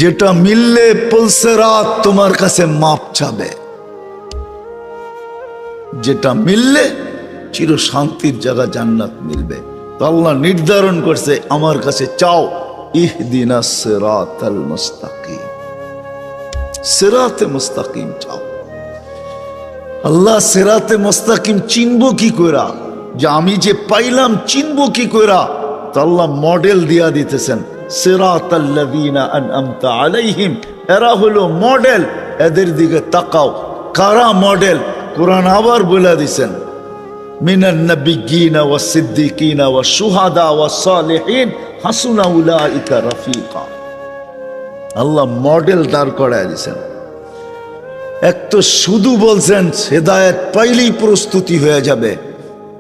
যেটা মিললে পুলসেরাত তোমার কাছে মাপ চাবে, যেটা মিললে চির শান্তির জায়গা জান্নাত মিলবে। তো আল্লাহ নির্ধারণ করছে আমার কাছে চাও, ইহদিনাস সিরাতাল মুস্তাকিম, সিরাতে মুস্তাকিম চাও। আল্লাহ সিরাতে মুস্তাকিম চিনবো কি কইরা, যে আমি যে পাইলাম চিনবো কি কইরা? তো আল্লাহ মডেল দিয়া দিতেছেন, সিরাতাল্লাযীনা আনআমতা আলাইহিম, এরা হলো মডেল, এদের দিকে তাকাও। কারা মডেল? কোরআন আবার বলে দিছেন, মিনান নাবিয়্যিনা ওয়াস সিদ্দিকিনা ওয়াস শুহাদা ওয়াস সালিহিন হাসুনা উলাইকা রাফিকা। আল্লাহ মডেল দাঁড় করায় দিছেন। এক তো শুধু বলছেন হেদায়েত পাইলেই প্রস্তুতি হয়ে যাবে,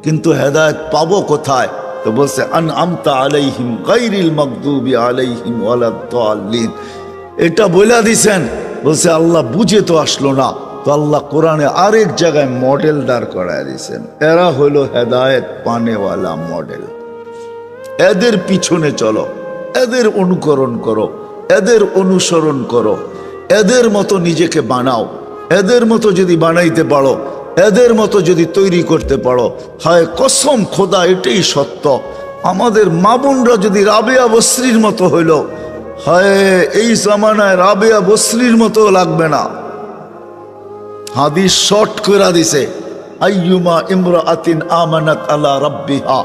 কিন্তু হেদায়েত পাবো কোথায়? তো বলছে আনআমতা আলাইহিম গায়রিল মাগদুবি আলাইহিম ওয়ালাদ-দাল্লিন। এটা বলে দিছেন, বলছে আল্লাহ বুঝে তো আসলো না। তো আল্লাহ কোরআনে আরেক জায়গায় মডেল দাঁড় করায় দিয়েছেন, এরা হলো হেদায়েত পানেওয়ালা মডেল। এদের পিছনে চলো, এদের অনুকরণ করো, এদের অনুসরণ করো, এদের মতো নিজেকে বানাও। এদের মতো যদি বানাইতে পারো, এদের মতো যদি তৈরি করতে পারো, হায় কসম খোদা এটাই সত্য, আমাদের মা বোনরা যদি রাবেয়া বসরির মতো হইল, হায় এই জামানায় রাবেয়া বসরির মতো লাগবে না। হাদিস শর্ট করে দিছে, আইয়ুমা ইমরাআতিন আমানাত আলা রাব্বিহা,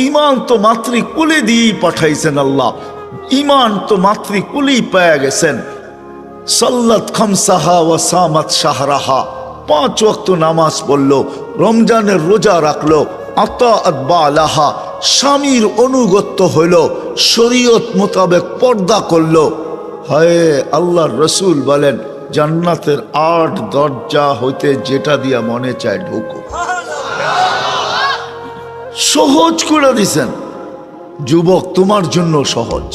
ঈমান তো মাতৃকুলে দিয়েই পাঠাইছেন আল্লাহ, ঈমান তো মাতৃকুলেই পেয়ে গেছেন। সাল্লাত খামসাহা ওয়া সামাত শাহরাহা, 5 ওয়াক্ত নামাজ পড়লো, রমজানের রোজা রাখলো, আতাআত বালাহা, স্বামীর অনুগত্য হইল, শরীয়ত মোতাবেক পর্দা করলো। হায় আল্লাহর রসুল বলেন জান্নাতের 8 দরজা হইতে যেটা দিয়া মনে চায় ঢুকো। সহজ করে দিছেন। যুবক তোমার জন্য সহজ,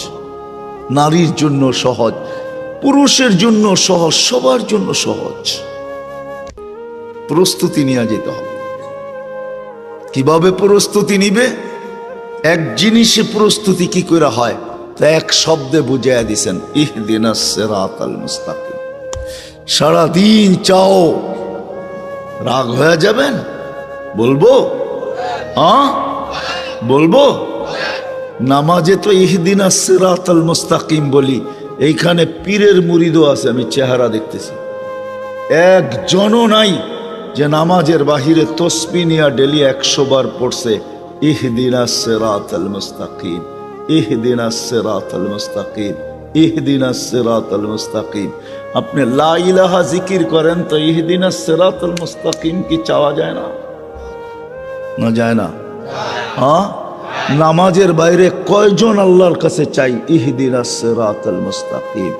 নারীর জন্য সহজ, পুরুষের জন্য সহজ, সবার জন্য সহজ। প্রস্তুতি নিয়ে যেতে হবে। কিভাবে প্রস্তুতি নিবে? এক জিনিসে প্রস্তুতি কি করে হয়, তা এক শব্দে বুঝাইয়া দিছেন, ইহদিনাস সিরাতাল মুস্তাকিম। সারাদিন চাও, রাগ হয়ে যাবেন? বলবো বলবো নামাজে তো ইহদিনাস সিরাতাল মুস্তাকিম বলি, এইখানে পীরের মুরিদও আছে, আমি চেহারা দেখতেছি, একজনও নাই যে নামাজের বাহিরে তসবিহ নিয়া ডেলি 100 বার পড়ছে ইহদিনাস সিরাতাল মুস্তাকিম, ইহদিনাস সিরাতাল মুস্তাকিম, ইহদিনাস সিরাতাল মুস্তাকিম। আপনি লা ইলাহা জিকির করেন তো ইহদিনাস সিরাতাল মুস্তাকিম কি চাওয়া যায় না? না যায় না? হ্যাঁ, নামাজের বাইরে কয়জন আল্লাহর কাছে চাই ইহদিনাস সিরাতাল মুস্তাকিম,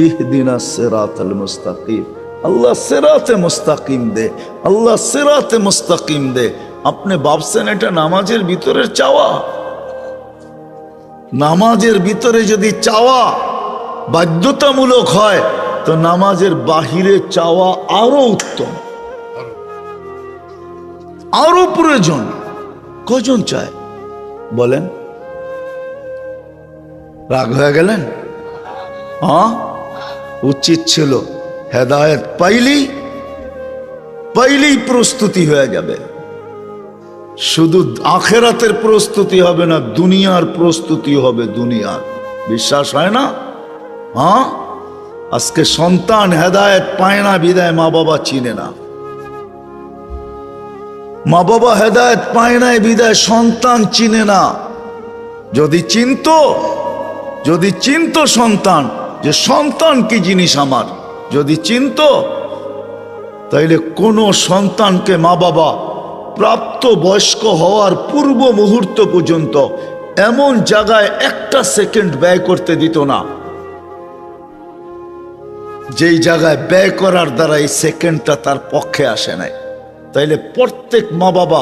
ইহদিনাস সিরাতাল মুস্তাকিম। আল্লাহ সিরাতে মুস্তাকিম দে, আল্লাহ সিরাতে মুস্তাকিম দে। আপনি ভাবছেন এটা নামাজের ভিতরের চাওয়া? নামাজের ভিতরে যদি চাওয়া বাধ্যতামূলক হয়, তো নামাজের বাহিরে চাওয়া আরো উত্তম, আরো প্রয়োজন। কজন চায় বলেন? রাগ হয়ে গেলেন? হ্যাঁ, উচিত ছিল হেদায়েত পাইলেই প্রস্তুতি হয়ে যাবে। শুধু আখেরাতের প্রস্তুতি হবে না, দুনিয়ার প্রস্তুতি হবে। দুনিয়ার বিশ্বাস হয় না? হ্যাঁ, আজকে সন্তান হেদায়েত পায় না বিদায় মা বাবা চিনে না। মা বাবা হেদায়েত পায় না বিদায় সন্তান চিনে না। যদি চিনতো সন্তান যে সন্তান কি জিনিস আমার, যদি চিনতো, তাইলে কোনো সন্তানকে মা বাবা প্রাপ্ত বয়স্ক হওয়ার পূর্ব মুহূর্ত পর্যন্ত এমন জায়গায় 1টা সেকেন্ড ব্যয় করতে দিত না, যেই জায়গায় ব্যয় করার দ্বারা এই সেকেন্ডটা তার পক্ষে আসে নাই। তাইলে প্রত্যেক মা বাবা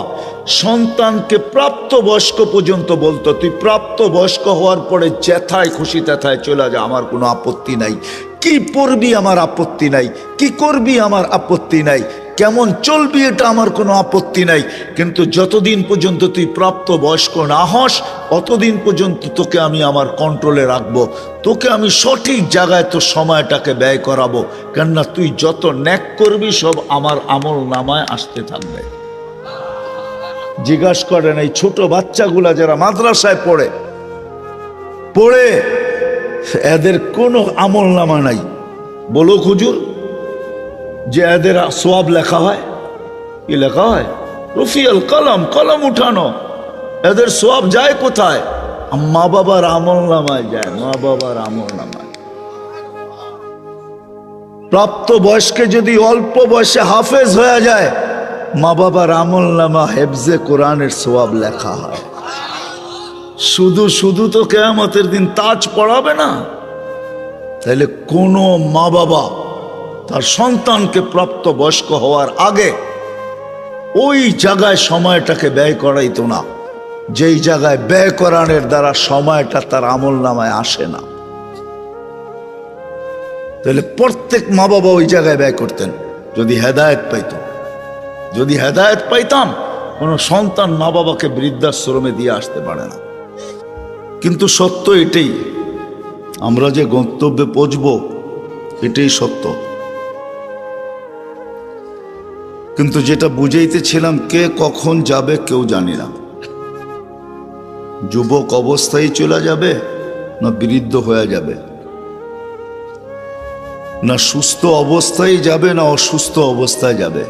সন্তানকে প্রাপ্ত বয়স্ক পর্যন্ত বলতো, তুই প্রাপ্ত বয়স্ক হওয়ার পরে যেথায় খুশি তেথায় চলে যা, আমার কোনো আপত্তি নাই। কি পড়বি আমার আপত্তি নাই, কি করবি আমার আপত্তি নাই, কেমন চলবি এটা আমার কোনো আপত্তি নাই, কিন্তু যতদিন পর্যন্ত তুই প্রাপ্ত বয়স্ক না হস অতদিন পর্যন্ত তোকে আমি আমার কন্ট্রোলে রাখবো, তোকে আমি সঠিক জায়গায় তোর সময়টাকে ব্যয় করাবো, কেননা তুই যত ন্যাক করবি সব আমার আমল নামায় আসতে থাকবে। জিজ্ঞাসা করেন এই ছোট বাচ্চাগুলা যারা মাদ্রাসায় পড়ে এদের কোনো আমল নামা নাই, বলো হুজুর যে এদের সওয়াব লেখা হয়? কি লেখা হয়? রফিয়াল কলম, কলম উঠানো। এদের সওয়াব যায় কোথায়? মা বাবার আমল নামায় যায়, মা বাবার আমল নামায়। প্রাপ্ত বয়স্কে যদি অল্প বয়সে হাফেজ হয়ে যায়, মা বাবার আমল নামা হেফজে কোরআনের সওয়াব লেখা হয়। শুধু শুধু তো কিয়ামতের দিন তাজ পড়াবে না। তাহলে কোন মা বাবা তার সন্তানকে প্রাপ্ত বয়স্ক হওয়ার আগে ওই জায়গায় সময়টাকে ব্যয় করাইতো না, যেই জায়গায় ব্যয় করানোর দ্বারা সময়টা তার আমল নামায় আসে না। তাহলে প্রত্যেক মা বাবা ওই জায়গায় ব্যয় করতেন যদি হেদায়েত পাইত। যদি হেদায়েত পাইতাম, কোনো সন্তান মা বাবাকে বৃদ্ধাশ্রমে দিয়ে আসতে পারে না। কিন্তু সত্য এটাই, আমরা যে গন্তব্যে পৌঁছব এটাই সত্য। কিন্তু যেটা বুঝাইতেছিলাম, কে কখন যাবে কেউ জানি না। যুবক অবস্থায় চলে যাবে, না বৃদ্ধ হয়ে যাবে, না সুস্থ অবস্থায় যাবে, না অসুস্থ অবস্থায় যাবে।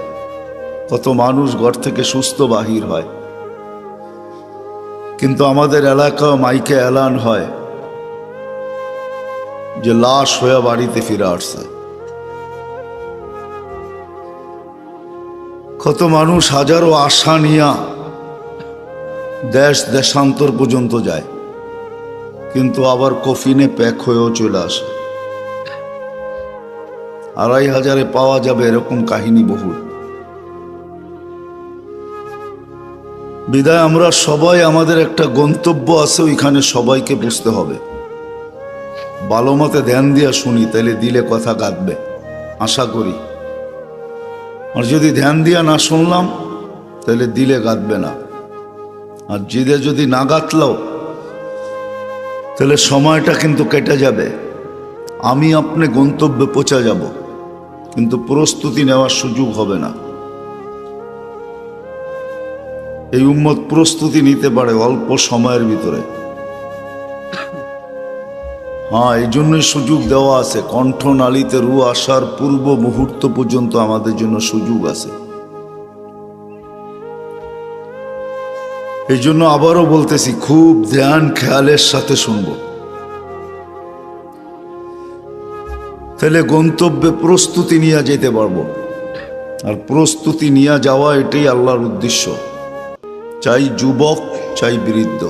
কত মানুষ ঘর থেকে সুস্থ বাহির হয়, কিন্তু আমাদের এলাকা মাইকে এলান হয় যে লাশ হয়ে বাড়িতে ফিরে আসছে। কত মানুষ হাজারো আশা নিয়া দেশ দেশান্তর পর্যন্ত যায়, কিন্তু আবার কফিনে প্যাক হয়েও চলে আসে। 2500 পাওয়া যাবে এরকম কাহিনী বহু। বিদায় আমরা সবাই, আমাদের একটা গন্তব্য আছে, ওইখানে সবাইকে বুঝতে হবে। ভালো মতে ধ্যান দিয়া শুনি, তাহলে দিলে কথা গাঁথবে আশা করি। আর যদি ধ্যান দিয়া না শুনলাম তাহলে দিলে গাঁথবে না। আর জিদে যদি না গাঁথলাও তাহলে সময়টা কিন্তু কেটে যাবে। আমি আপনি গন্তব্যে পৌঁছে যাব, কিন্তু প্রস্তুতি নেওয়ার সুযোগ হবে না। এই উম্মত প্রস্তুতি নিতে পারে অল্প সময়ের ভিতরে। হ্যাঁ, এই জন্যই সুযোগ দেওয়া আছে। কণ্ঠনালীতে রু আসার পূর্ব মুহূর্ত পর্যন্ত আমাদের জন্য সুযোগ আছে। এই জন্য আবারও বলতেছি, খুব ধ্যান খেয়ালের সাথে শুনব, তাহলে গন্তব্যে প্রস্তুতি নিয়ে যেতে পারবো। আর প্রস্তুতি নিয়ে যাওয়া এটাই আল্লাহর উদ্দেশ্য। চাই যুবক, চাই বৃদ্ধ,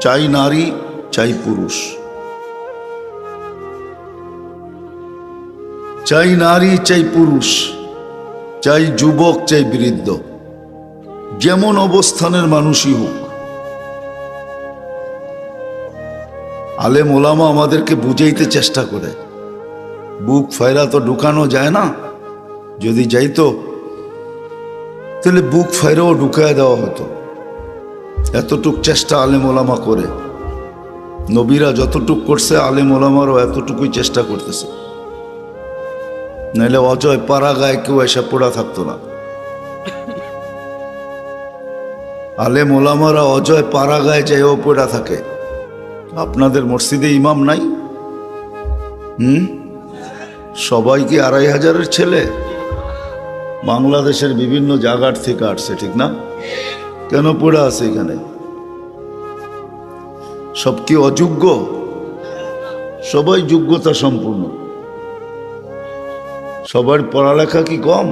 চাই নারী, চাই পুরুষ, চাই নারী, চাই পুরুষ, চাই যুবক, চাই বৃদ্ধ, যেমন অবস্থানের মানুষই হোক। আলেম ওলামা আমাদেরকে বুঝাইতে চেষ্টা করে। বুক ফায়রা তো ঢুকানো যায় না, যদি যাইতো তাহলে বুক ফায়রাও ঢুকায় দেওয়া হতো। এতটুক চেষ্টা আলেম ওলামা করে। নবীরা যতটুক করছে আলেম ওলামারও এতটুকুই চেষ্টা করতেছে, নাহলে অজয় পাড়া গায়ে কেউ এসে পড়া থাকতো না। আলেম ওলামারা অজয় পাড়া গায়ে যাইও পড়া থাকে। আপনাদের মসজিদে ইমাম নাই? সবাই কি 2500-এর ছেলে? বাংলাদেশের বিভিন্ন জায়গার থেকে আসছে, ঠিক না? কেন পড়ে আছে এখানে? সব কি অযোগ্য? সবাই যোগ্যতা সম্পূর্ণ। সবার পড়ালেখা কি কম?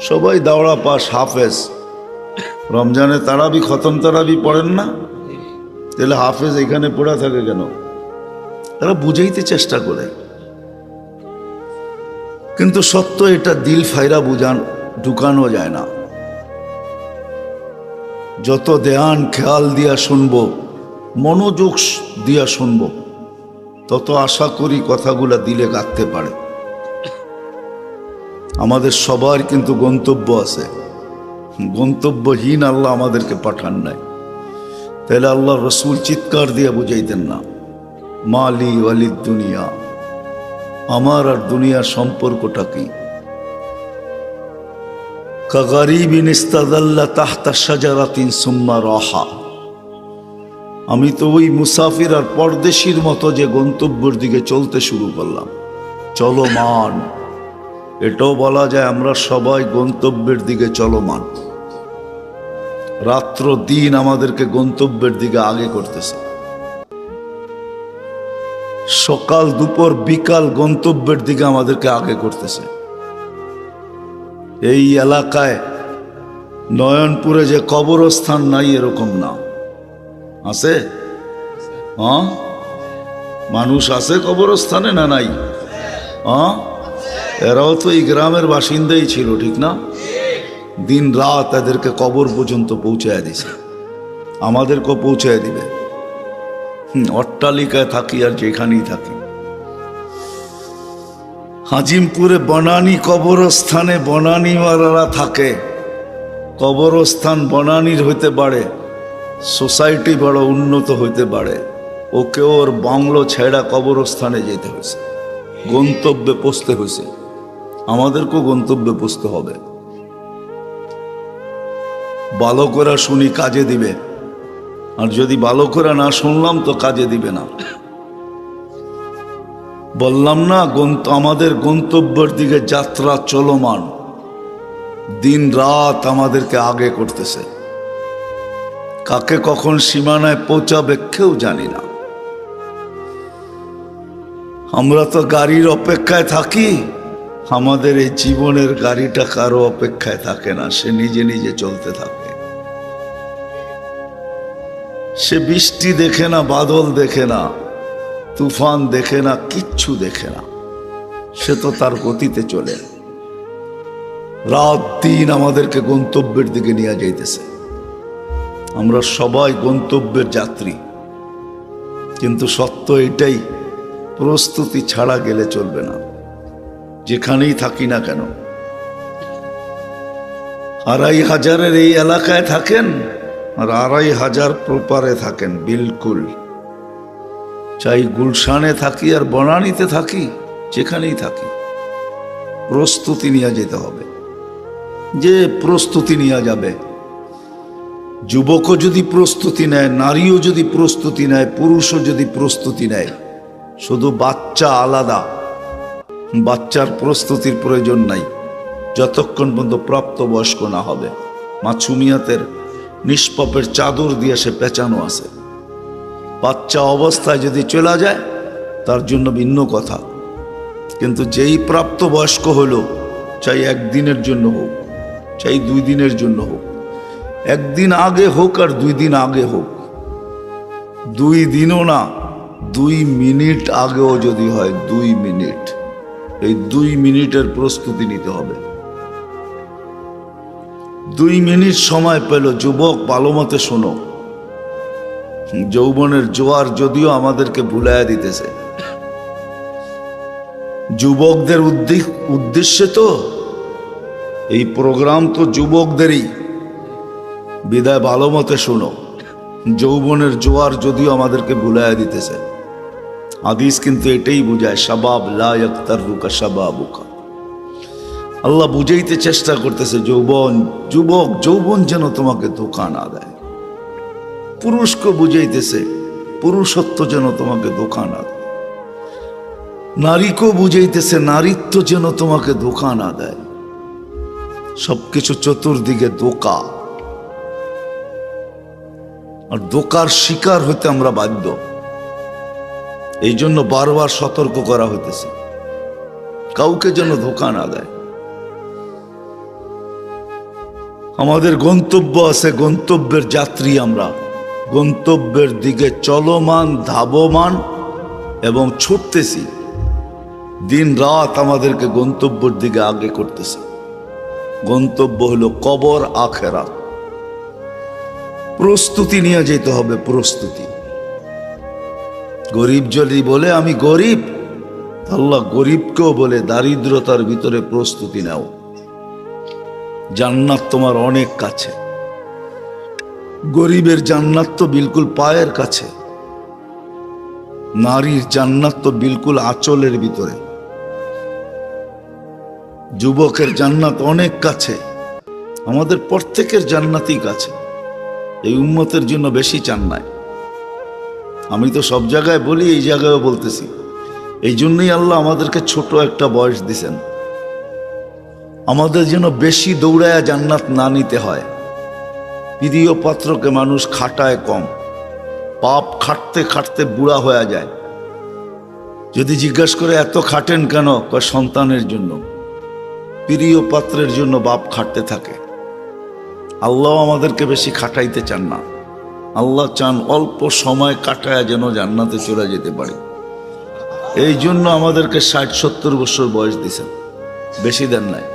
সবাই দাওড়া পাস, হাফেজ। রমজানে তারাবি, খতম তারাবি পড়েন না? তাহলে হাফেজ এখানে পড়া থাকে কেন? তারা বুঝাইতে চেষ্টা করে, কিন্তু সত্য এটা দিল ফায়রা ঢুকানো যায় না। যত ধ্যান খেয়াল দিয়া শুনবো, মনোযোগ দিয়া শুনবো, তত আশা করি কথাগুলা দিলে গাঁথতে পারে। আমাদের সবার কিন্তু গন্তব্য আছে, গন্তব্যহীন আল্লাহ আমাদেরকে পাঠান নাই। তাহলে আল্লাহ রসুল চিৎকার দিয়ে বুঝাইতেন না, মালি ওয়ালিদ দুনিয়া, আমার আর দুনিয়ার সম্পর্কটা কি? কাগারিবিন ইস্তাদাল্লা তাহতা শাজারাতিন সুম্মা রাহা, আমি তো ওই মুসাফির আর পরদেশীর মতো যে গন্তব্যের দিকে চলতে শুরু করলাম, চলমান। এটাও বলা যায় আমরা সবাই গন্তব্যের দিকে চলমান। রাত্র দিন আমাদেরকে গন্তব্যের দিকে আগে করতেছে, সকাল দুপুর বিকাল গন্তব্যের দিকে আমাদেরকে আগে করতেছে। এই এলাকায় নয়নপুরে যে কবরস্থান নাই এরকম না, আছে? হ্যাঁ, মানুষ আছে কবরস্থানে না নাই? হ্যাঁ, এরাও তো এই গ্রামের বাসিন্দাই ছিল, ঠিক না? দিন রাত এদেরকে কবর পর্যন্ত পৌঁছায় দিছে, আমাদেরকেও পৌঁছায় দিবে। অট্টালিকায় থাকি আর যেখানেই থাকি। হাজিমপুরে বনানী কবরস্থানে বনানীওয়ালারা থাকে। কবরস্থান বনানীর হইতে পারে, সোসাইটি বড় উন্নত হইতে পারে, ওকে ওর বাংলো ছেড়া কবরস্থানে যেতে হয়েছে, গন্তব্যে পৌঁছতে হয়েছে। আমাদেরকেও গন্তব্যে পৌঁছতে হবে। ভালো করে শুনি কাজে দিবে, আর যদি ভালো করে না শুনলাম তো কাজে দিবে না। বললাম না, আমাদের গন্তব্যের দিকে যাত্রা চলমান, দিন রাত আমাদেরকে আগে করতেছে। কাকে কখন সীমানায় পৌঁছাবে কেউ জানি না। আমরা তো গাড়ির অপেক্ষায় থাকি, আমাদের এই জীবনের গাড়িটা কারো অপেক্ষায় থাকে না, সে নিজে নিজে চলতে থাকে। সে বৃষ্টি দেখে না, বাদল দেখে না, তুফান দেখে না, কিচ্ছু দেখে না, সে তো তার গতিতে চলে। রাত দিন আমাদেরকে গন্তব্যের দিকে নিয়ে যাইতেছে। আমরা সবাই গন্তব্যের যাত্রী, কিন্তু সত্য এটাই, প্রস্তুতি ছাড়া গেলে চলবে না, যেখানেই থাকি না কেন। 2500 এই এলাকায় থাকেন আর 2500 প্রপারে থাকেন, বিলকুল। চাই গুলশানে থাকি আর বনানীতে থাকি, যেখানেই থাকি, প্রস্তুতি নিয়ে যেতে হবে। যে প্রস্তুতি নিয়ে যাবে, যুবকও যদি প্রস্তুতি নেয়, নারীও যদি প্রস্তুতি নেয়, পুরুষও যদি প্রস্তুতি নেয়, শুধু বাচ্চা আলাদা, বাচ্চার প্রস্তুতির প্রয়োজন নাই যতক্ষণ পর্যন্ত প্রাপ্তবয়স্ক না হবে। মাছুমিয়াতের নিষ্পাপের চাদর দিয়ে সে পেঁচানো আছে। বাচ্চা অবস্থায় যদি চলে যায় তার জন্য ভিন্ন কথা, কিন্তু যেই প্রাপ্তবয়স্ক হলো, চাই একদিনের জন্য হোক, চাই 2 দিনের জন্য হোক, 1 দিন আগে হোক আর 2 দিন আগে হোক, 2 দিনও না, 2 মিনিট আগেও যদি হয়, 2 মিনিট, এই 2 মিনিটের প্রস্তুতি নিতে হবে। 2 মিনিট সময় পেল, যুবক ভালো মতে শোনো, যৌবনের জোয়ার যদিও আমাদেরকে ভুলাইয়া দিতেছে, যুবকদের উদ্দেশ্যে তো এই প্রোগ্রাম, তো যুবকদেরই বিদায়। ভালো মতে শোনো, যৌবনের জোয়ার যদিও আমাদেরকে ভুলাইয়া দিতেছে, হাদিস কিন্তু এটাই বুঝায়, শাবাব লা ইয়াক্তারুকা শাবাবুকা। আল্লাহ বুঝাইতে চেষ্টা করতেছে, যৌবন যেন তোমাকে ধোঁকা না দেয়। পুরুষকে বুঝাইতেছে, পুরুষত্ব যেন তোমাকে ধোঁকা না দেয়। নারীকেও বুঝাইতেছে, নারীত্ব যেন তোমাকে ধোঁকা না দেয়। সবকিছু চতুর্দিকে ধোঁকা, আর ধোঁকার শিকার হইতে আমরা বাধ্য। এই জন্য বারবার সতর্ক করা হইতেছে, কাউকে যেন ধোঁকা না দেয়। আমাদের গন্তব্য আছে, গন্তব্যের যাত্রী আমরা, গন্তব্যের দিকে চলমান, ধাবমান এবং ছুটতেছি। দিন রাত আমাদেরকে গন্তব্যের দিকে আগে করতেছে। গন্তব্য হলো কবর, আখেরাত। প্রস্তুতি নিয়ে যেতে হবে, প্রস্তুতি। গরিব যদি বলে আমি গরিব, তো আল্লাহ গরিবকেও বলে দারিদ্রতার ভিতরে প্রস্তুতি নাও, জান্নাত তোমার অনেক কাছে। গরিবের জান্নাত তো বিলকুল পায়ের কাছে, নারীর জান্নাত তো বিলকুল আঁচলের ভিতরে, যুবকের জান্নাত অনেক কাছে। আমাদের প্রত্যেকের জান্নাতই কাছে, এই উম্মতের জন্য বেশি চান নাই। আমি তো সব জায়গায় বলি, এই জায়গায়ও বলতেছি। এই জন্যই আল্লাহ আমাদেরকে ছোট একটা বয়স দিছেন, আমাদের যেন বেশি দৌড়ায়া জান্নাত না নিতে হয়। প্রিয় পাত্রকে মানুষ খাটায় কম, পাপ খাটতে খাটতে বুড়া হয়ে যায়। যদি জিজ্ঞাসা করে এত খাটেন কেন, কয় সন্তানের জন্য। প্রিয় পাত্রের জন্য বাপ খাটতে থাকে। আল্লাহ আমাদেরকে বেশি খাটাইতে চান না, আল্লাহ চান অল্প সময় কাটায় যেন জান্নাতে চলে যেতে পারি। এই জন্য আমাদেরকে 60-70 বছর বয়স দিছেন, বেশি দেন নাই।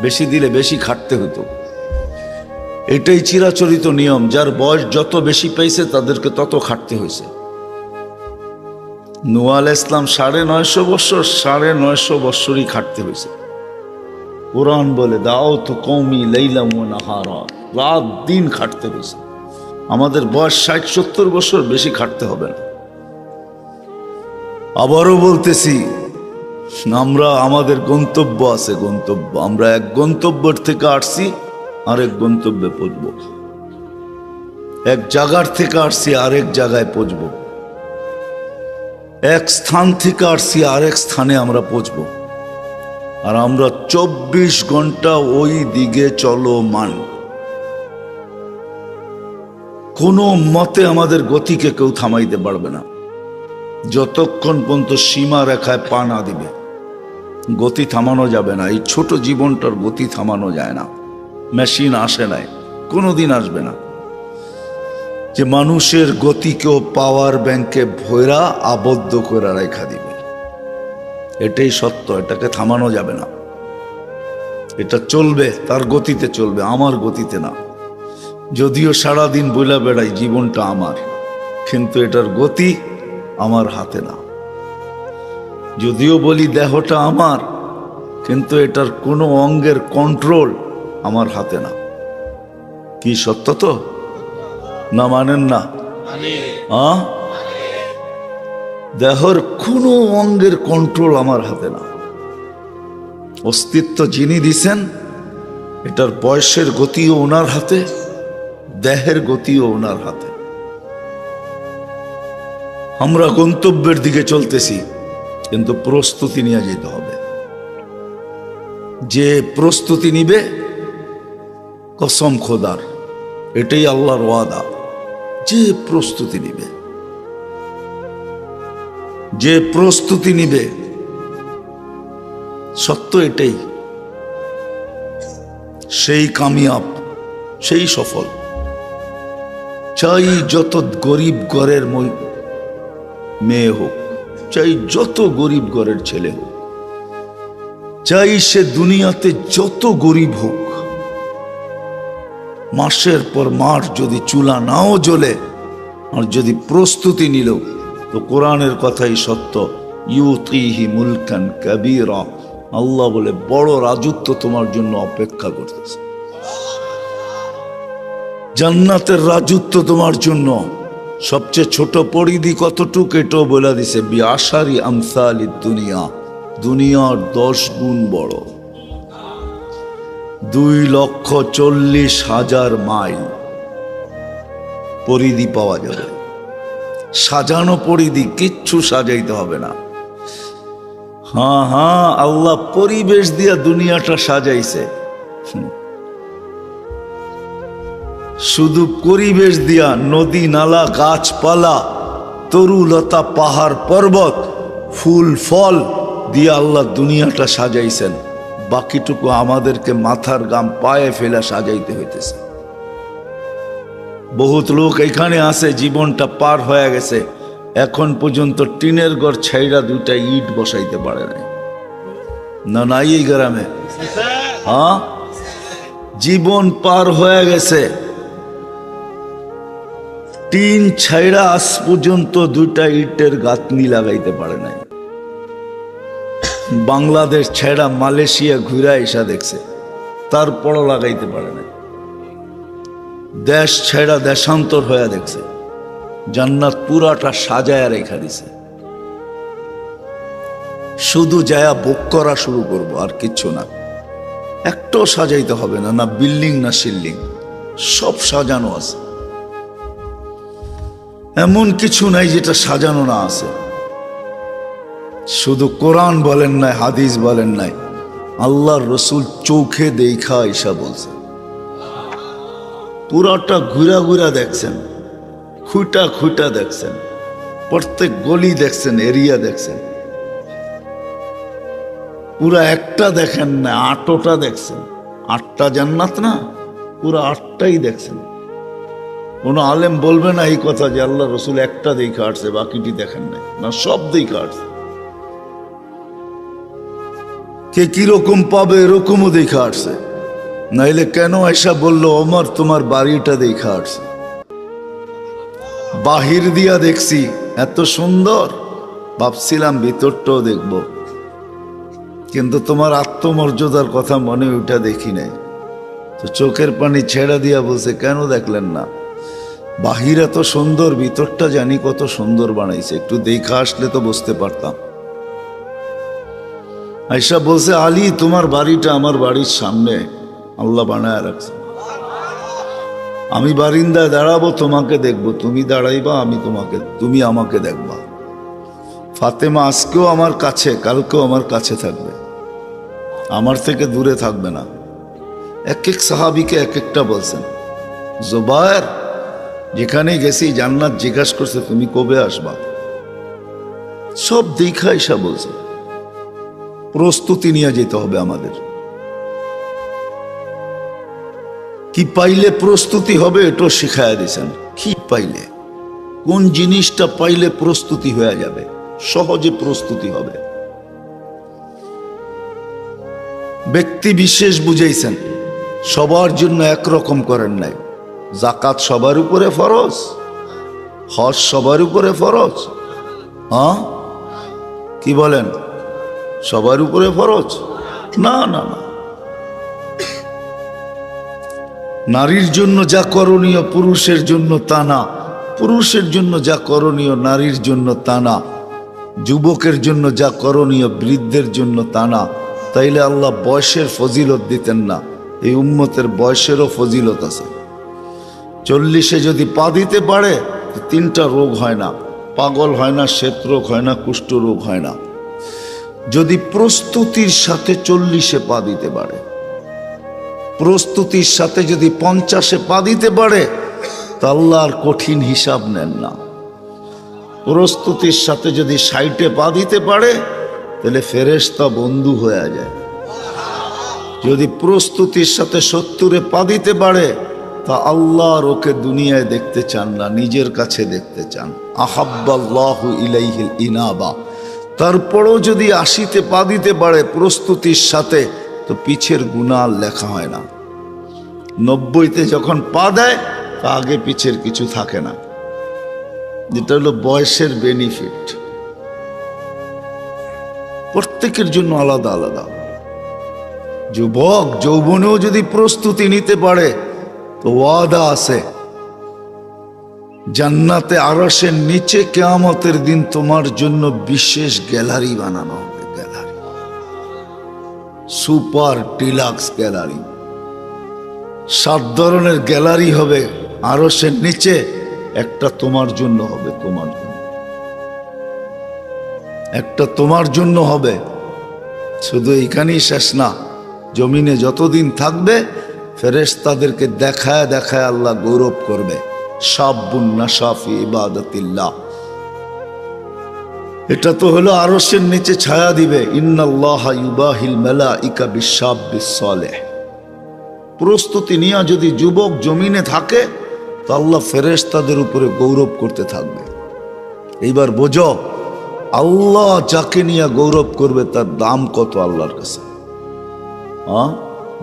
বেশি দিলে বেশি খাটতে হতো। এটাই চিরাচরিত নিয়ম, যার বয়স যত বেশি পাইছে তাদেরকে তত খাটতে হয়েছে। নূহ আলাইহিস সালাম 950 বছর, 950 বছরই খাটতে হয়েছে। কুরআন বলে দাউতু কওমি লাইলাম ওয়া নাহারা, রাত দিন খাটতে হয়েছে। আমাদের বয়স 60-70 বছর, বেশি খাটতে হবে না। আবারও বলতেছি, আমাদের গন্তব্য আছে, গন্তব্য। আমরা এক গন্তব্যের থেকে আসছি আরেক গন্তব্যে পৌঁছব, এক জায়গার থেকে আসছি আরেক জায়গায় পৌঁছব, এক স্থান থেকে আসছি আরেক স্থানে আমরা পৌঁছব। আর আমরা 24 ঘন্টা ওই দিকে চলমান। কোনো মতে আমাদের গতিকে কেউ থামাইতে পারবে না, যতক্ষণ পর্যন্ত সীমা রেখায় পা না দিবে। গতি থামানো যাবে না। এই ছোট জীবনটার গতি থামানো যায় না। মেশিন আসে নাই, কোনোদিন আসবে না যে মানুষের গতিকেও পাওয়ার ব্যাংকে ভৈরা আবদ্ধ করে রেখা দিবে। এটাই সত্য, এটাকে থামানো যাবে না। এটা চলবে, তার গতিতে চলবে, আমার গতিতে না। যদিও সারাদিন বইলা বেড়াই জীবনটা আমার, কিন্তু এটার গতি আমার হাতে না। যদিও বলি দেহটা আমার, কিন্তু এটার কোনো অঙ্গের কন্ট্রোল আমার হাতে না। কি সত্য তো? না মানেন না? দেহর কোনো অঙ্গের কন্ট্রোল আমার হাতে না। অস্তিত্ব যিনি দিছেন, এটার বয়সের গতিও ওনার হাতে, দেহের গতিও ওনার হাতে। আমরা গন্তব্যের দিকে চলতেছি, কিন্তু প্রস্তুতি নিয়ে যেতে হবে। যে প্রস্তুতি নিবে, কসম খোদার, এটাই আল্লাহর ওয়াদা, যে প্রস্তুতি নিবে, যে প্রস্তুতি নিবে, সত্য এটাই, সেই কামিয়াব, সেই সফল। চাই যত গরিব ঘরের মেয়ে হোক, চাই যত গরিব ঘরের ছেলে হোক, চাই সে দুনিয়াতে যত গরিব হোক, মাসের পর মাস যদি চুলা নাও জ্বলে, আর যদি প্রস্তুতি নিল, তো কোরআনের কথাই সত্য, ইউতিহি মুলকান কাবীরা, আল্লাহ বলে বড় রাজত্ব তোমার জন্য অপেক্ষা করতেছে। জান্নাতের রাজত্ব তোমার জন্য। সবচেয়ে ছোট পরিধি কতটুক এটাও বলে দিছে, বিআশারি আমসালিদ দুনিয়া, দুনিয়ার 10 গুণ বড়। 2,40,000 মাইল পরিধি পাওয়া যাবে। সাজানো পরিধি, কিচ্ছু সাজাইতে হবে না। হ্যাঁ, আল্লাহ পরিবেশ দিয়া দুনিয়াটা সাজাইছে। শুধু পরিবেশ দিয়া, নদী নালা গাছপালা তরুলতা পাহাড় পর্বত ফুল ফল দিয়া আল্লাহ দুনিয়াটা সাজাইছেন। বাকিটুকু আমাদেরকে মাথার গাম পায়ে ফেলে সাজাইতে হইতেছে। বহুত লোক এখানে আছে, জীবনটা পার হয়ে গেছে, এখন পর্যন্ত টিনের ঘর ছাইড়া 2টা ইট বসাইতে পারে নাই। না নাই এই গ্রামে? হ্যাঁ, জীবন পার হয়ে গেছে, টিন ছাইড়া আজ পর্যন্ত 2টা ইটের গাঁথনি লাগাইতে পারে নাই। বাংলাদেশ ছেড়া মালয়েশিয়া ঘুরা এসা দেখছে, তারপরও লাগাইতে পারে না। দেশ ছেড়া দেশান্তর হয়ে দেখছে, জান্নাত পুরাটা সাজায়া রেখা দিছে। শুধু যায়া বুক করা শুরু করব, আর কিচ্ছু না। একটাও সাজাইতে হবে না, না বিল্ডিং না শিল্ডিং, সব সাজানো আছে। এমন কিছু নাই যেটা সাজানো না আছে। শুধু কোরআন বলেন নাই, হাদিস বলেন নাই, আল্লাহর রসুল চোখে দেখা ঈশা বলছে। পুরাটা ঘুরা ঘুরা দেখছেন, খুঁটা খুঁটা দেখছেন, প্রত্যেক গলি দেখছেন, এরিয়া দেখছেন। পুরা একটা দেখেন না, 8টা দেখছেন। 8টা জান্নাত না, পুরা 8টাই দেখছেন। কোন আলেম বলবে না এই কথা যে আল্লাহ রসুল একটা দেখা আসছে, বাকিটি দেখেন নাই, না সব দেখা আসছে। কে কিরকম পাবে এরকমও দেখা আসছে। নাইলে কেন এসা বললো ওমর তোমার বাড়িটা দেখা আসছে? বাহির দিয়া দেখছি এত সুন্দর, ভাবছিলাম ভিতরটাও দেখব, কিন্তু তোমার আত্মমর্যাদার কথা মনে ওইটা দেখি নাই। তো চোখের পানি ছেড়া দিয়া বলছে কেন দেখলেন না? বাহির এত সুন্দর, ভিতরটা জানি কত সুন্দর বানাইছে, একটু দেখা আসলে তো বুঝতে পারতাম। আয়েশা বলছে আলী তোমার বাড়িটা আমার বাড়ির সামনে আল্লাহ বানায় রাখছে। আমি বারিন্দায় দাঁড়াবো, তোমাকে দেখবো, তুমি দাঁড়াইবা, আমি তোমাকে, তুমি আমাকে দেখবা। ফাতেমা আজকেও আমার কাছে, কালকেও আমার কাছে থাকবে, আমার থেকে দূরে থাকবে না। এক এক সাহাবীকে এক একটা বলছেন। জুবায়ের যেখানে গেছি জান্নাত জিজ্ঞাসা করছে তুমি কবে আসবা, সব দেখা ঈশা বলছে। প্রস্তুতি নিয়ে যেতে হবে আমাদের। কি পাইলে প্রস্তুতি হবে এটাও শিখাইয়া দিয়েছেন। কি পাইলে, কোন জিনিসটা পাইলে প্রস্তুতি হয়ে যাবে, সহজে প্রস্তুতি হবে। ব্যক্তি বিশেষ বুঝাইছেন, সবার জন্য একরকম করেন নাই। জাকাত সবার উপরে ফরজ, হজ সবার উপরে ফরজ। হ্যাঁ কি বলেন, সবার উপরে ফরজ? না না না, নারীর জন্য যা করণীয় পুরুষের জন্য তা না, পুরুষের জন্য যা করণীয় নারীর জন্য তা না, যুবকের জন্য যা করণীয় বৃদ্ধের জন্য তা না। তাইলে আল্লাহ বয়সের ফজিলত দিতেন না? এই উম্মতের বয়সেরও ফজিলত আছে। 40-এ যদি পা দিতে পারে 3টা রোগ হয় না, পাগল হয় না, শ্বেত রোগ হয় না, কুষ্ঠ রোগ হয় না। যদি প্রস্তুতির সাথে 40-এ পা দিতে পারে, প্রস্তুতির সাথে যদি 50-এ পা দিতে পারে, তা আল্লাহর কঠিন হিসাব নেন না। প্রস্তুতির সাথে যদি 60-এ পা দিতে পারে, তাহলে ফেরেশতা বন্ধু হয়ে যায়। যদি প্রস্তুতির সাথে 70-এ পা দিতে পারে, তা আল্লাহর ওকে দুনিয়ায় দেখতে চান না, নিজের কাছে দেখতে চান। আহাব্বাল্লাহু ইলাইহিল ইনাবা। তারপরও যদি 80-তে পা দিতে পারে প্রস্তুতির সাথে, তো পিছের গুনাহ লেখা হয় না। 90-তে যখন পা দেয়, তা আগে পিছের কিছু থাকে না। যেটা হলো বয়সের বেনিফিট, প্রত্যেকের জন্য আলাদা আলাদা। যুবক যৌবনেও যদি প্রস্তুতি নিতে পারে, তো ওয়াদা আছে জান্নাতে আরশের নিচে কিয়ামতের দিন তোমার জন্য বিশেষ গ্যালারি বানানো হবে। গ্যালারি, সুপার ডিলাক্স গ্যালারি, 7 ধরনের গ্যালারি হবে আরশের নিচে। একটা তোমার জন্য হবে, তোমার জন্য একটা তোমার জন্য হবে। শুধু এইখানেই শেষ না, জমিনে যতদিন থাকবে ফেরেশতাদেরকে দেখায় দেখায় আল্লাহ গৌরব করবে। শাবুন নাশা ফি ইবাদাতিল্লাহ, এটা তো হলো আরশের নিচে ছায়া দিবে। ইন্নাল্লাহা ইউবাহিল মালাইকা বিশাব্বিস সালেহ। প্রস্তুতি নিয়ে যদি যুবক জমিনে থাকে, তো আল্লাহ ফেরেশতাদের উপরে গৌরব করতে থাকবে। এইবার বোঝো, আল্লাহ যাকে নিয়ে গৌরব করবে তার দাম কত আল্লাহর কাছে। হ্যাঁ,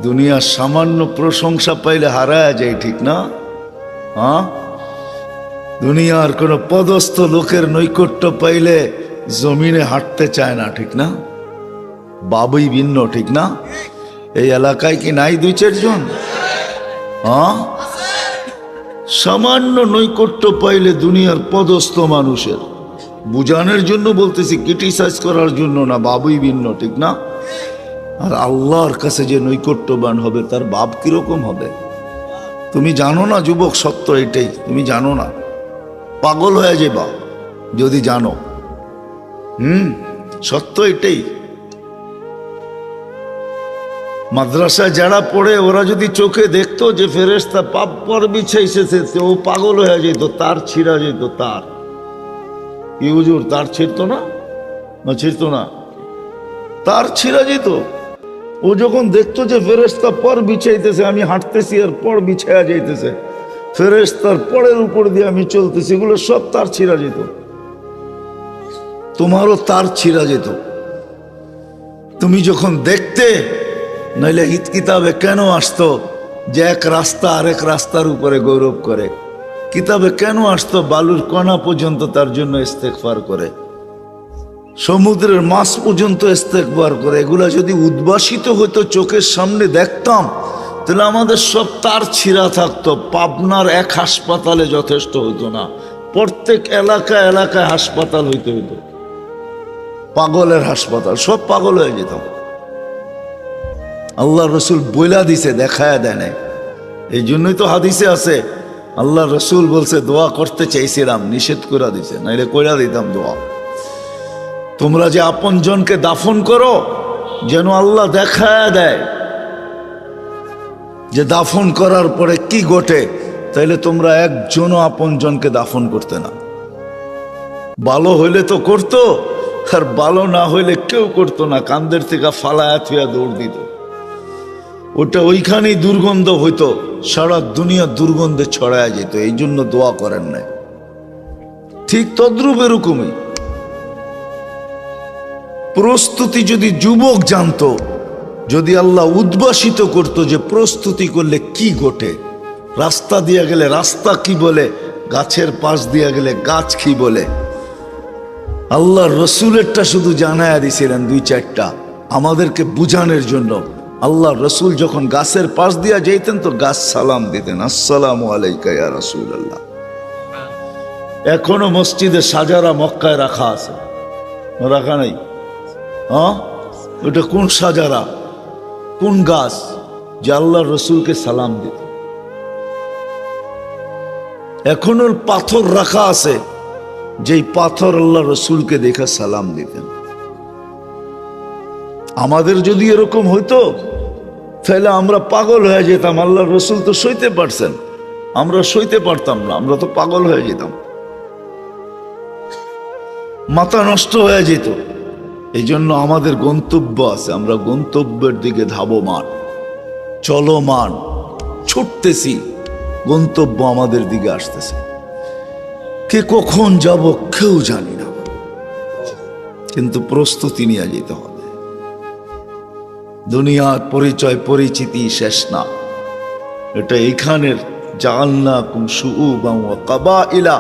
দুনিয়ার সামান্য প্রশংসা পাইলে হারায় যায়, ঠিক না? হ্যাঁ, দুনিয়ার কোন পদস্থ লোকের নৈকট্য পাইলে জমিনে হাঁটতে চায় না, ঠিক না? বাবুই ভিন্ন, ঠিক না? এই এলাকায় কি নাই 2-4 জন? হ্যাঁ, সামান্য নৈকট্য পাইলে দুনিয়ার পদস্থ মানুষের, বুঝানোর জন্য বলতেছি, ক্রিটিসাইজ করার জন্য না, বাবুই ভিন্ন, ঠিক না? আর আল্লাহর কাছে যে নৈকট্যবান হবে তার বাপ কিরকম হবে? তুমি জানো না যুবক, সত্য এটাই, তুমি জানো না, পাগল হয়ে যাবা যদি জানো। সত্য এটাই। মাদ্রাসায় যারা পড়ে ওরা যদি চোখে দেখতো যে ফেরেশতা পাপ পর বিছাইছে, ও পাগল হয়ে যেত, তার ছিঁড়া যেত। তার কি হুজুর, তার ছিঁড়তো না? ছিঁড়তো না, তার ছিঁড়া যেত। ও যখন দেখতো যে ফেরেশতা পর বিছাইতেছে, আমি হাঁটতেছি আর পর বিছাইয়া যাইতেছে, ফেরেশতার পরের উপর দিয়ে আমি চলতেছি, এগুলো সব তার ছিঁড়া যেত। তোমারও তার ছিঁড়া যেত তুমি যখন দেখতে। নইলে হিত কিতাবে কেন আসতো যে এক রাস্তা আরেক রাস্তার উপরে গৌরব করে? কিতাবে কেন আসতো বালুর কণা পর্যন্ত তার জন্য ইস্তেগফার করে, সমুদ্রের মাছ পর্যন্ত ইস্তেগফার করে? এগুলা যদি উদ্ভাসিত হইতো, চোখের সামনে দেখতাম, তাহলে আমাদের সব তার ছিঁড়া থাকতো। পাবনার এক হাসপাতালে যথেষ্ট হইতো না, প্রত্যেক এলাকায় এলাকায় হাসপাতাল হইতে হইতো, পাগলের হাসপাতাল, সব পাগল হয়ে যেতাম। আল্লাহ রসুল বইলা দিছে, দেখায় দেয় নাই। এই জন্যই তো হাদিসে আছে, আল্লাহ রসুল বলছে দোয়া করতে চাইছিলাম, নিষেধ করে দিছে, নাইলে কইরা দিতাম দোয়া। তোমরা যে আপন জনকে দাফন করো, যেন আল্লাহ দেখায় দেয় যে দাফন করার পরে কি ঘটে। তাইলে তোমরা একজনও আপন জনকে দাফন করতে না। ভালো হইলে তো করতো, আর ভালো না হইলে কেউ করতো না, কান্দের থেকে ফালায়া থুয়া দৌড় দিত। ওটা ওইখানেই দুর্গন্ধ হইতো, সারা দুনিয়া দুর্গন্ধে ছড়ায় যেত। এই জন্য দোয়া করেন নাই। ঠিক তদ্রূপ এরকমই প্রস্তুতি যদি যুবক জানতো, যদি আল্লাহ উদ্ভাসিত করতো যে প্রস্তুতি করলে কি ঘটে, রাস্তা দিয়া গেলে রাস্তা কি বলে, গাছের পাশ দিয়া গেলে গাছ কি বলে। আল্লাহ রসুলেরটা শুধু জানায়া দিছিলেন 2-4টা আমাদেরকে বুঝানোর জন্য। আল্লাহ রসুল যখন গাছের পাশ দিয়া যাইতেন তো গাছ সালাম দিতেন, আসসালামু আলাইকা ইয়া রাসূলুল্লাহ। এখনো মসজিদে সাজারা মক্কায় রাখা আছে, রাখা নাই? হ্যাঁ, ওটা কোন সাজারা, কোন গাছ যে আল্লাহ রসুলকে সালাম দিত? এখনো পাথর রাখা আছে, যেই পাথর আল্লাহ রসুলকে দেখে সালাম দিতেন। আমাদের যদি এরকম হইতো তাহলে আমরা পাগল হয়ে যেতাম। আল্লাহ রসুল তো সইতে পারছেন, আমরা সইতে পারতাম না, আমরা তো পাগল হয়ে যেতাম, মাথা নষ্ট হয়ে যেত। এই জন্য আমাদের গন্তব্য আছে, আমরা গন্তব্যের দিকে ধাবমান, চলমান, ছুটতেছি, গন্তব্য আমাদের দিকে আসতেছে। কে কখন যাব কেউ জানি না, কিন্তু প্রস্তুতি নিয়ে যেতে হবে। দুনিয়ার পরিচয় পরিচিতি শেষ না, এটা এইখানের জাআলনাকুম শুউবান ওয়া কাবাইলা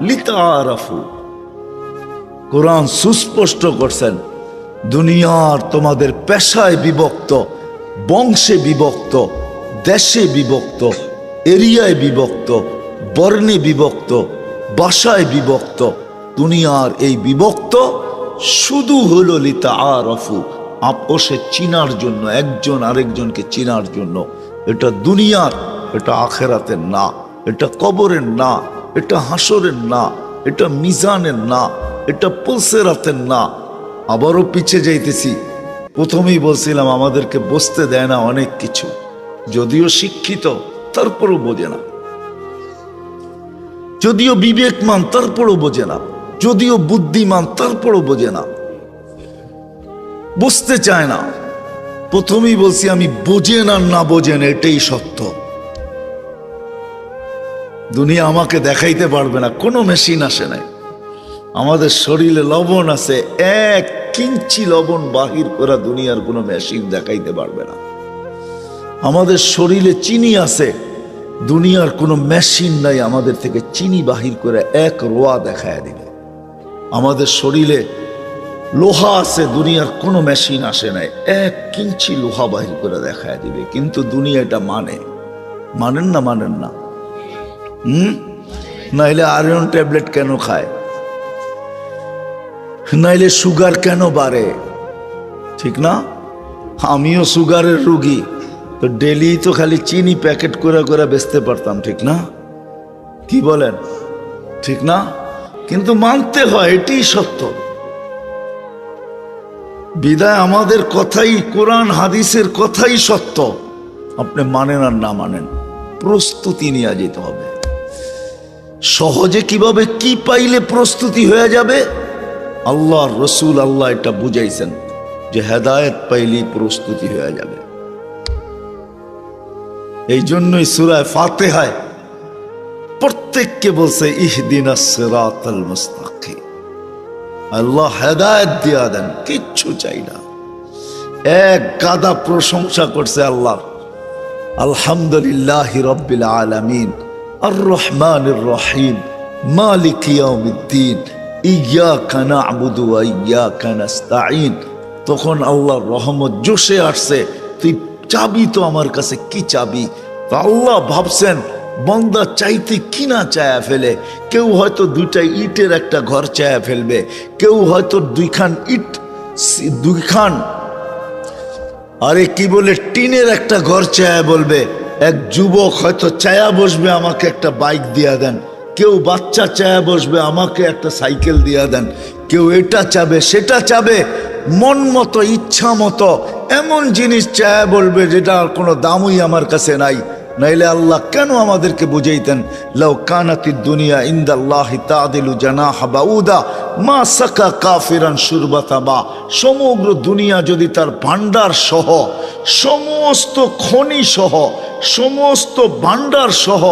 লিতাআরাফু। কোরআন সুস্পষ্ট করছেন, দুনিয়ার তোমাদের পেশায় বিভক্ত, বংশে বিভক্ত, দেশে বিভক্ত, এরিয়ায় বিভক্ত, বর্ণে বিভক্ত, ভাষায় বিভক্ত। দুনিয়ার এই বিভক্ত শুধু হলো লিতাআরাফু, আপোষে চিনার জন্য, একজন আরেকজনকে চিনার জন্য। এটা দুনিয়ার, এটা আখেরাতের না, এটা কবরের না, এটা হাসরের না, এটা মিজানের না, এটা পুলসিরাতের না। আবারও পিছে যাইতেছি, প্রথমেই বলছিলাম আমাদেরকে বুঝতে দেয় না অনেক কিছু, যদিও শিক্ষিত তারপরও বোঝে না, যদিও বিবেকমান তারপরও বোঝে না, যদিও বুদ্ধিমান তারপরও বোঝে না, বুঝতে চায় না। প্রথমেই বলছি আমি বোঝেন আর না বোঝেন এটাই সত্য। দুনিয়া আমাকে দেখাইতে পারবে না, কোনো মেশিন আসে নাই। আমাদের শরীরে লবণ আছে, 1 ইঞ্চি লবণ বাহির করা দুনিয়ার কোনো মেশিন দেখাইতে পারবে না। আমাদের শরীরে চিনি আছে, দুনিয়ার কোনো মেশিন নাই আমাদের থেকে চিনি বাহির করে 1 রোয়া দেখায় দিবে। আমাদের শরীরে লোহা আছে, দুনিয়ার কোনো মেশিন আসে নাই, 1 ইঞ্চি লোহা বাহির করে দেখায় দিবে। কিন্তু দুনিয়া এটা মানেন না? মানেন না? নাইলে আয়রন ট্যাবলেট কেন খায়? নাইলে সুগার কেন বাড়ে? ঠিক না? আমিও সুগারের রোগী, তো ডেলি তো খালি চিনি প্যাকেট করে করে বেচতে পারতাম, ঠিক না? কি বলেন, ঠিক না? কিন্তু মানতে হয়, এটাই সত্য। বিদায় আমাদের কথাই, কোরআন হাদিসের কথাই সত্য। আপনি মানেন আর না মানেন, প্রস্তুতি নিয়ে যেতে হবে। সহজে কিভাবে কি পাইলে প্রস্তুতি হয়ে যাবে, আল্লাহর রসুল আল্লাহ এটা বুঝাইছেন যে হেদায়েত পাইলেই প্রস্তুতি হয়ে যাবে। এই জন্যই সূরা ফাতিহায় প্রত্যেককে বলছে ইহদিনাস সিরাতাল মুস্তাকিম। আল্লাহ হেদায়েত দিয়া দেন, কিচ্ছু চাই না। এক গাদা প্রশংসা করছে আল্লাহ, আলহামদুলিল্লাহি রাব্বিল আলামিন আর রহমানির রহিম মালিক ইয়াউমিদ্দিন ইয়াকা না'বুদু ওয়া ইয়াকা নাস্তাঈন। তখন আল্লাহর রহমত জোশে আসছে, তুই চাবি তো আমার কাছে, কি চাবি? তো আল্লাহ ভাবছেন বান্দা চাইতে কি না চায়া ফেলে। কেউ হয়তো 2টা ইটের একটা ঘর চায়া ফেলবে, কেউ হয়তো 2খান আরে কি বলে টিনের একটা ঘর চায়া বলবে। এক যুবক হয়তো চায়া বসবে আমাকে একটা বাইক দিয়া দেন, কেউ বাচ্চা চায়া বসবে আমাকে একটা সাইকেল দিয়া দেন, কেউ এটা চাবে সেটা চাবে, মন মতো ইচ্ছা মতো এমন জিনিস চায়া বলবে যেটার কোনো দামই আমার কাছে নাই। নাইলে আল্লাহ কেন আমাদেরকে বুঝাইতেন, লাউ কানাতিদ দুনিয়া ইনদাল্লাহি তাদিলু জানাহা বাউদা মা সাকা কাফিরান শুরবাতা মা। সমগ্র দুনিয়া যদি তার ভান্ডার সহ, সমস্ত খনি সহ, সমস্ত ভান্ডার সহ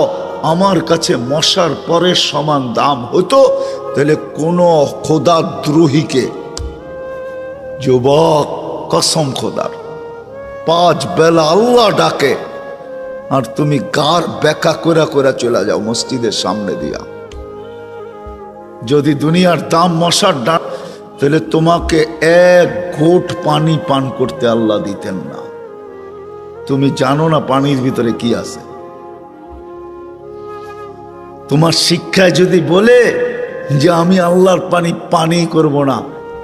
আমার কাছে মশার পরের সমান দাম হতো, তাহলে কোন খোদাদ্রোহীকে, যুবক কসম খোদার, 5 বেলা আল্লাহ ডাকে আর তুমি গার বেকা করে করে চলে যাও মসজিদের সামনে দিয়া। যদি দুনিয়ার দাম মশার ডাক, তাহলে তোমাকে 1 ঘোট পানি পান করতে আল্লাহ দিতেন না। তুমি জানো না পানির ভিতরে কি আছে? তোমার শিক্ষায় যদি বলে যে আমি আল্লাহর পানি করব না,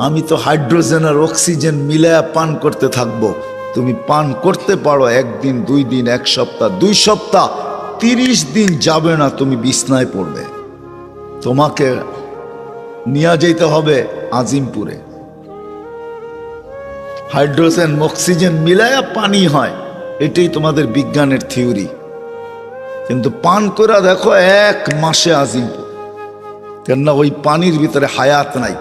আমি তো হাইড্রোজেন আর অক্সিজেন মিলায়া পান করতে থাকবো, তুমি পান করতে পারো 1 দিন 2 দিন 1 সপ্তাহ 2 সপ্তাহ, 30 দিন যাবে না তুমি বিছনায় পড়বে। তোমাকে নিয়ে যেতে হবে আজিমপুরে, হাইড্রোজেন অক্সিজেন মিলায়া পানি হয়, এটাই তোমাদের বিজ্ঞানের থিওরি। কিন্তু পান করে দেখো 1 মাসে আজিমপুর, কেননা ওই পানির ভিতরে হায়াত নাই,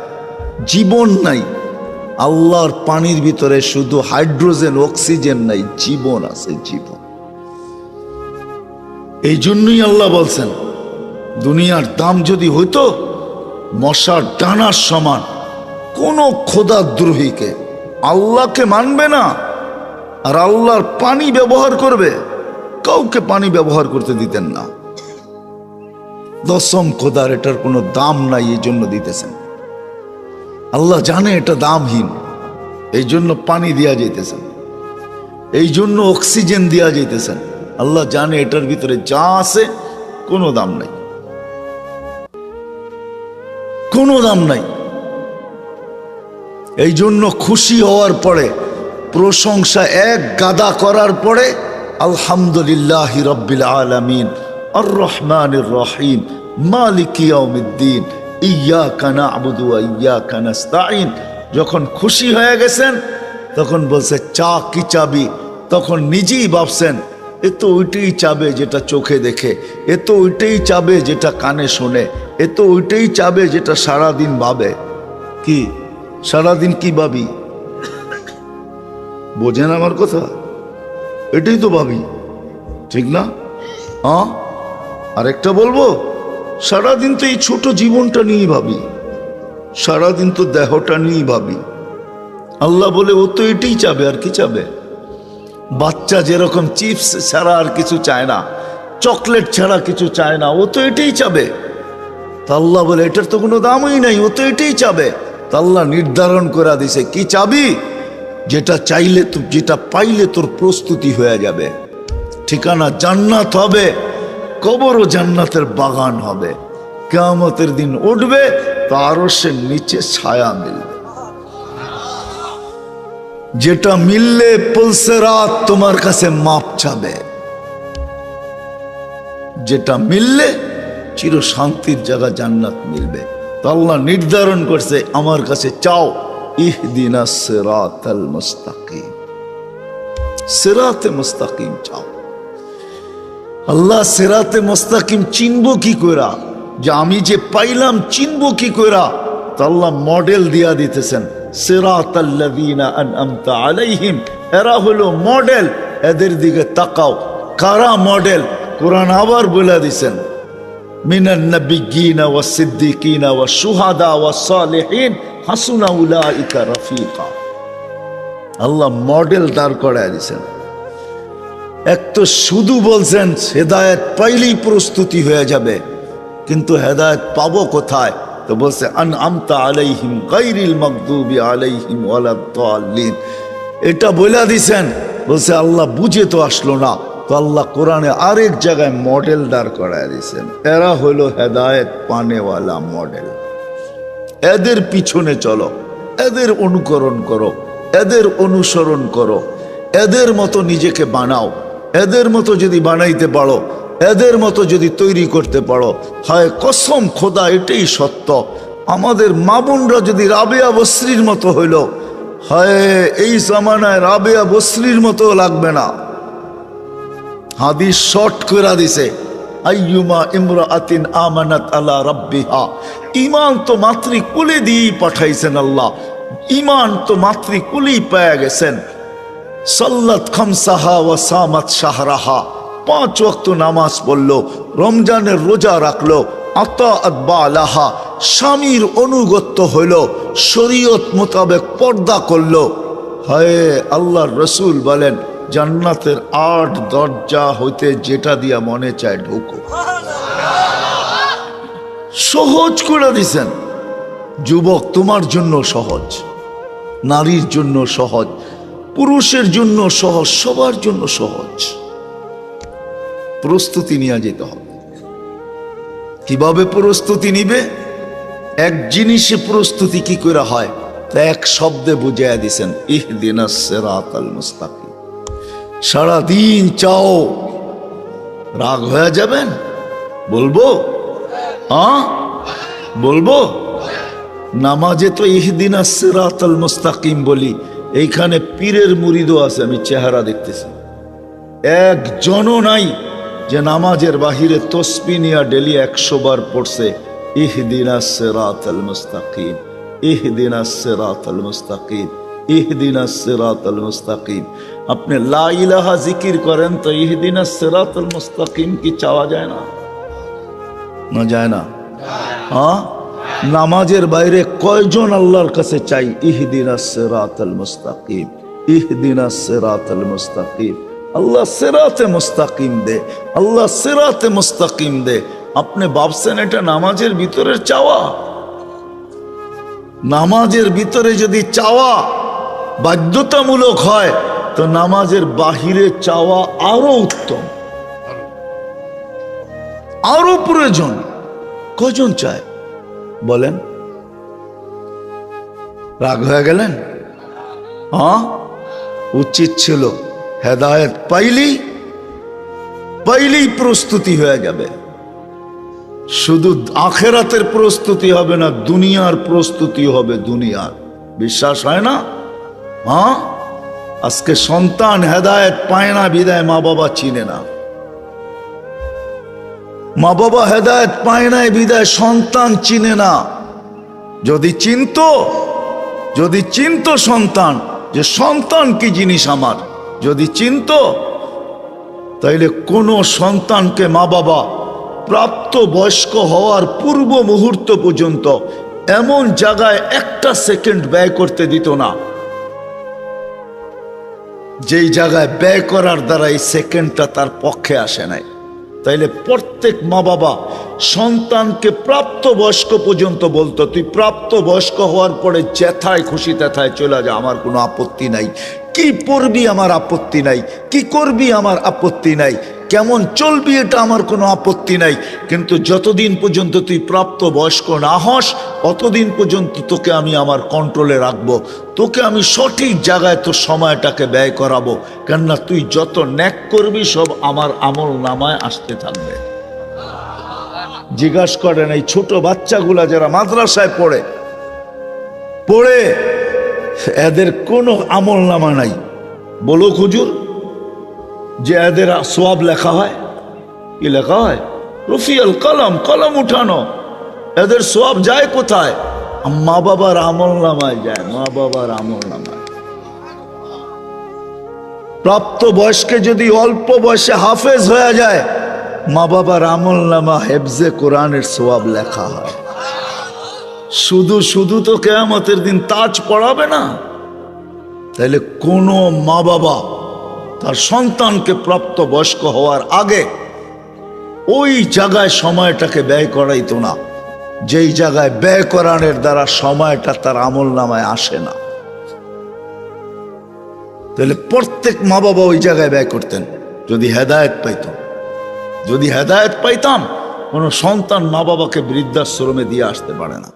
জীবন নাই। আল্লাহর পানির ভিতরে শুধু হাইড্রোজেন অক্সিজেন নাই, জীবন আছে, জীবন। এই জন্যই আল্লাহ বলছেন দুনিয়ার দাম যদি হইতো মশার ডানার সমান, কোন খোদাদ্রোহীকে, আল্লাহকে মানবে না আর আল্লাহর পানি ব্যবহার করবে, কাউকে পানি ব্যবহার করতে দিতেন না। দশম খোদার এটার কোনো দাম নাই, এই জন্য দিতেছেন। আল্লাহ জানে এটা দামহীন, এই জন্য পানি দেয়া যাইতেছেন, এই জন্য অক্সিজেন দেয়া যাইতেছেন। আল্লাহ জানে এটার ভিতরে যা আছে কোনো দাম নাই, কোনো দাম নাই। এই জন্য খুশি হওয়ার পরে, প্রশংসা 1 গাদা করার পরে আলহামদুলিল্লাহি রাব্বিল আলামিন আর রহমানির রহিম মালিক ইয়াউমিদ্দিন ইয়াকা না'বুদু ওয়া ইয়াকা নাস্তাঈন। যখন খুশি হয়ে গেছেন তখন বলছে চা কি চাবি? তখন নিজেই ভাবছেন এ তো ওইটাই চাবে যেটা চোখে দেখে, এ তো ওইটাই চাবে যেটা কানে শোনে, এ তো ওইটাই চাবে যেটা সারাদিন ভাবে। কি সারাদিন কি ভাবি? বোঝেন আমার কথা? এটাই তো ভাবি, ঠিক না? হ্যাঁ, আরেকটা বলবো, সারাদিন তো এই ছোট জীবনটা নিয়ে ভাবি, সারাদিন তো দেহটা নিয়ে ভাবি। আল্লাহ বলে ও তো এটাই চাবে, আর কি চাবে? বাচ্চা যেরকম চিপস ছাড়া আর কিছু চায় না, চকলেট ছাড়া কিছু চায় না, ও তো এটাই চাবে। তা আল্লাহ বলে এটার তো কোনো দামই নাই, ও তো এটাই চাবে। তা আল্লাহ নির্ধারণ করে দিছে কি চাবি, যেটা চাইলে যেটা পাইলে তোর প্রস্তুতি হয়ে যাবে। ঠিকানা জান্নাত হবে, কবরও জান্নাতের বাগান হবে। কিয়ামতের দিন উঠবে তো আরশের নিচে ছায়া মিলবে। যেটা মিললে পুলসেরাত তোমার কাছে মাপ চাবে, যেটা মিললে চির শান্তির জায়গা জান্নাত মিলবে। তো আল্লাহ নির্ধারণ করছে আমার কাছে চাও, ইহদিনাস সিরাতাল মুস্তাকিম, সিরাতে মুস্তাকিম চাও। আল্লাহ সিরাতে মুস্তাকিম চিনবো কি কইরা, যে আমি যে পাইলাম চিনবো কি কইরা? তো আল্লাহ মডেল দিয়া দিতেছেন, সিরাতাল্লাযীনা আনআমতা আলাইহিম, এরা হলো মডেল, এদের দিকে তাকাও। কারা মডেল? কোরআন আবার বলে দিছেন, মিনান নাবিয়্যিনা ওয়াস সিদ্দিকিনা ওয়াস শুহাদা ওয়াস সালিহিন হাসুনা উলাইকা রাফিকা। আল্লাহ মডেল দাঁড় করায় দিছেন। এক তো শুধু বলছেন হেদায়েত পাইলেই প্রস্তুতি হয়ে যাবে, কিন্তু হেদায়েত পাবো কোথায়? তো বলছে আনআমতা আলাইহিম গায়রিল মাগদুবি আলাইহিম ওয়ালাদ-দাল্লিন। এটা বলে দিছেন, বলছে আল্লাহ বুঝে তো আসলো না। তো আল্লাহ কোরআনে আরেক জায়গায় মডেল দাঁড় করায় দিয়েছেন, এরা হলো হেদায়েত পানেওয়ালা মডেল। এদের পিছনে চলো, এদের অনুকরণ করো, এদের অনুসরণ করো, এদের মতো নিজেকে বানাও। এদের মতো যদি বানাইতে পারো, এদের মতো যদি তৈরি করতে পারো, হয় কসম খোদা এটাই সত্য, আমাদের মা বোনরা যদি রাবেয়া বসরির মতো হইল, হয় এই জামানায় রাবেয়া বসরির মতো লাগবে না। হাদিস শর্ট করে দিছে, আইয়ুমা ইমরাআতিন আমানাত আলা রাব্বিহা, ঈমান তো মাতৃকুলে দিয়েই পাঠাইছেন আল্লাহ, ঈমান তো মাতৃকুলেই পেয়ে গেছেন। সাল্লাত খামসাহা ওয়া সামাত শাহরাহা, 5 ওয়াক্ত নামাজ পড়লো, রমজানের রোজা রাখলো, আতাআত বালাহা, স্বামীর অনুগত্য হইল, শরীয়ত মোতাবেক পর্দা করলো। হায় আল্লাহর রসুল বলেন জান্নাতের 8 দরজা হইতে যেটা দিয়া মনে চায় ঢুকো। সহজ করে দিছেন। যুবক তোমার জন্য সহজ, নারীর জন্য সহজ, পুরুষের জন্য সহজ, সবার জন্য সহজ। প্রস্তুতি নিয়ে যেতে হবে। কিভাবে প্রস্তুতি নিবে? এক জিনিসে প্রস্তুতি কি করে হয় তা এক শব্দে বুঝাইয়া দিছেন, ইহদিনাস সিরাতাল মুস্তাকিম। সারাদিন চাও, রাগ হয়ে যাবেন? বলবো বলবো নামাজে তো ইহদিনাস সিরাতাল মুস্তাকিম বলি, এইখানে পীরের মুরিদও আছে, আমি চেহারা দেখতেছি, একজনও নাই যে নামাজের বাহিরে তসবিহ নিয়া ডেলি 100 বার পড়ছে ইহদিনাস সিরাতাল মুস্তাকিম, ইহদিনাস সিরাতাল মুস্তাকিম, ইহদিনাস সিরাতাল মুস্তাকিম। আপনি লা ইলাহা জিকির করেন তো ইহদিনাস সিরাতাল মুস্তাকিম কি চাওয়া যায় না? না যায় না? হ্যাঁ, নামাজের বাইরে কয়জন আল্লাহর কাছে চাই ইহদিনাস সিরাতাল মুস্তাকিম, ইহদিনাস সিরাতাল মুস্তাকিম। আল্লাহ সিরাতে মুস্তাকিম দে, আল্লাহ সিরাতে মুস্তাকিম দে। আপনি ভাবছেন এটা নামাজের ভিতরের চাওয়া? নামাজের ভিতরে যদি চাওয়া বাধ্যতামূলক হয় তো নামাজের বাহিরে চাওয়া আরো উত্তম, আরো প্রয়োজন। কজন চায় বলেন? রাগ হয়ে গেলেন? হ্যাঁ, উচিত ছিল হেদায়েত পাইলেই প্রস্তুতি হয়ে যাবে। শুধু আখেরাতের প্রস্তুতি হবে না, দুনিয়ার প্রস্তুতি হবে। দুনিয়ার বিশ্বাস হয় না? হ্যাঁ, আজকে সন্তান হেদায়েত পায় না বিদায় মা বাবা চিনে না। মা বাবা হেদায়েত পায় না বিদায় সন্তান চিনে না। যদি চিনতো সন্তান যে সন্তান কি জিনিস আমার, যদি চিনতো, তাইলে কোনো সন্তানকে মা বাবা প্রাপ্ত বয়স্ক হওয়ার পূর্ব মুহূর্ত পর্যন্ত এমন জায়গায় 1টা সেকেন্ড ব্যয় করতে দিত না যেই জায়গায় ব্যয় করার দ্বারা এই সেকেন্ডটা তার পক্ষে আসে নাই। তাইলে প্রত্যেক মা বাবা সন্তানকে প্রাপ্তবয়স্ক পর্যন্ত বলতো, তুই প্রাপ্তবয়স্ক হওয়ার পরে যেথায় খুশি তেথায় চলে যা, আমার কোনো আপত্তি নাই। কি পড়বি আমার আপত্তি নাই, কি করবি আমার আপত্তি নাই, কেমন চলবি এটা আমার কোনো আপত্তি নাই, কিন্তু যতদিন পর্যন্ত তুই প্রাপ্তবয়স্ক না হস অতদিন পর্যন্ত তোকে আমি আমার কন্ট্রোলে রাখবো, তোকে আমি সঠিক জায়গায় তোর সময়টাকে ব্যয় করাবো, কেননা তুই যত ন্যাক করবি সব আমার আমল নামায় আসতে থাকবে। জিজ্ঞাসা করেন এই ছোট বাচ্চাগুলা যারা মাদ্রাসায় পড়ে এদের কোনো আমল নামা নাই, বলো হুজুর যে এদের সওয়াব লেখা হয়? কি লেখা হয়? রফিয়াল কলম, কলম উঠানো। এদের সওয়াব যায় কোথায়? মা বাবার আমল নামায় যায়, মা বাবার আমল নামায়। প্রাপ্ত বয়স্কে যদি অল্প বয়সে হাফেজ হয়ে যায়, মা বাবার আমল নামা হেফজে কোরআনের সওয়াব লেখা হয়। শুধু শুধু তো কিয়ামতের দিন তাজ পড়াবে না। তাইলে কোন মা বাবা তার সন্তানকে প্রাপ্ত বয়স্ক হওয়ার আগে ওই জায়গায় সময়টাকে ব্যয় করাইতো না যেই জায়গায় ব্যয় করানোর দ্বারা সময়টা তার আমল নামায় আসে না। তাহলে প্রত্যেক মা বাবা ওই জায়গায় ব্যয় করতেন যদি হেদায়েত পাইত। যদি হেদায়েত পাইতাম, কোনো সন্তান মা বাবাকে বৃদ্ধাশ্রমে দিয়ে আসতে পারে না।